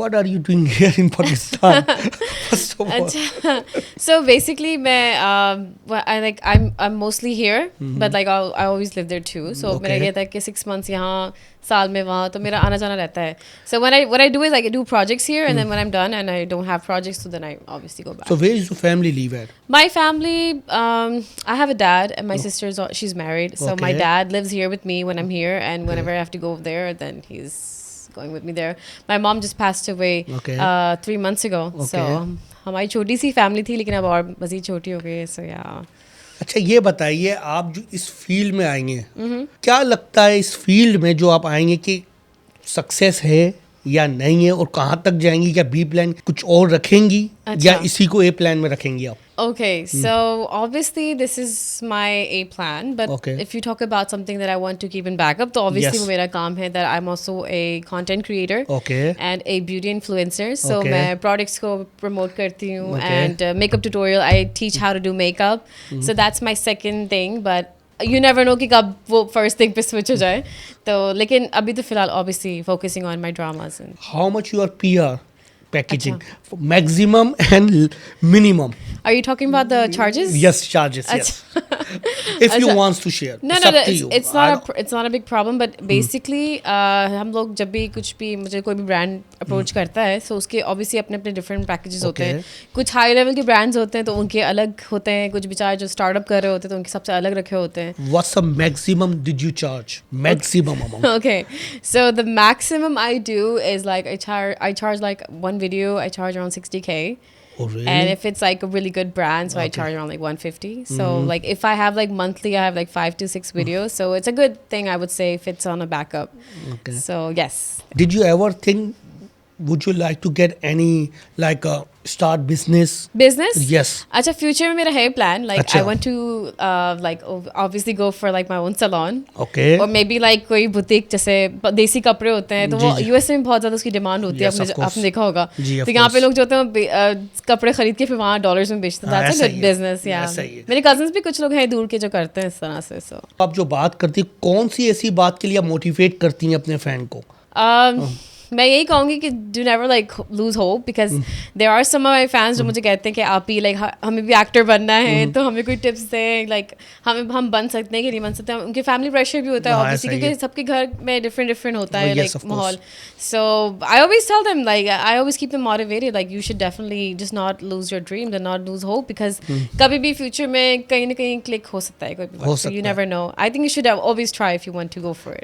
What are you doing here in Pakistan? First of all. अच्छा so basically मैं I'm mostly here but like I always live there too so मेरा Okay. ये था कि 6 months यहाँ साल में वहाँ तो मेरा आना जाना रहता है so what I do is like I do projects here and then when I'm done and I don't have projects so then I obviously go back. So where is your family live at? My family, I have a dad and my sister's she's married. So my Okay. dad lives here with me when I'm here, and whenever I have to go there, then he's going with me there. My mom just passed away Okay. 3 months ago. So Okay. हमारी छोटी सी family थी लेकिन अब और मज़ीद छोटी हो गई है so yeah. अच्छा ये बताइए आप जो इस फील्ड में आएंगे क्या लगता है इस फील्ड में जो आप आएंगे कि सक्सेस है या नहीं है और कहाँ तक जाएंगी या बी प्लान कुछ और रखेंगी अच्छा। या इसी को ए प्लान में रखेंगी आप Okay, so obviously this is my A plan, but Okay. if you talk about something that I want to keep in backup, तो obviously Yes. वो मेरा काम है that I'm also a content creator okay and a beauty influencer. So Okay. मैं products को promote करती हूँ Okay. and makeup tutorial. I teach how to do makeup. So that's my second thing, but you never know कि कब वो first thing पे switch हो जाए. तो लेकिन अभी तो फिलहाल obviously focusing on my dramas and. How much your PR packaging maximum and minimum Are you talking about the charges? Yes charges yes if you अच्छा। Wants to share No, it's not a big problem, but basically हम लोग जब भी कुछ भी मुझे कोई भी ब्रांड अप्रोच करता है so उसके obviously अपने अपने डिफरेंट पैकेजेस होते हैं कुछ हाई लेवल के ब्रांड्स होते हैं तो उनके अलग होते हैं कुछ बेचारे जो स्टार्टअप कर रहे होते हैं तो उनके सबसे अलग रखे होते हैं. What's the maximum did you charge maximum amount Okay, so the maximum I do is like I charge like one video I charge around 60K. Oh, really? And if it's like a really good brand, so I charge around like 150. So like if I have like monthly, I have like 5 to 6 videos. So it's a good thing I would say if it's on a backup. Okay. So yes. Did you ever think, would you like to get any, like, start business? Business? Yes. अच्छा future में मेरा है plan. Like अच्छा. I want to like obviously go for like my own salon. Okay. Or maybe like कोई boutique जैसे देसी कपड़े होते हैं तो जी, वो जी. यूएस में बहुत ज़्यादा उसकी डिमांड होती है Yes, of course. आपने देखा होगा जी, of तो यहाँ पे course. लोग जो होते हैं कपड़े खरीद के फिर वहाँ डॉलर्स में बेचते हैं हाँ, दैट्स ऐसा अ ही गुड है. बिजनेस या ऐसा ही है. मेरे कजन्स भी कुछ लोग हैं दूर के जो करते हैं इस तरह से सो आप जो बात करती हैं, कौन सी ऐसी बात के लिए आप मोटिवेट करती हैं अपने फैन को? मैं यही कहूँगी कि do never like lose hope because there are some of my fans जो मुझे कहते हैं कि आप ही लाइक हमें भी एक्टर बनना है तो हमें कोई टिप्स दें लाइक हम बन सकते हैं कि नहीं बन सकते उनके फैमिली प्रेशर भी होता है हाँ, ऑब्वियसली ऐसा ही क्योंकि है. सबके घर में डिफरेंट होता है Yes, लाइक of course. माहौल so I always tell them like I always keep them motivated like you should definitely just not lose your dream and not lose hope because कभी भी फ्यूचर में कहीं ना कहीं click हो सकता है कोई हो भी सकता यू है. Never know I think you should always try if you want to go for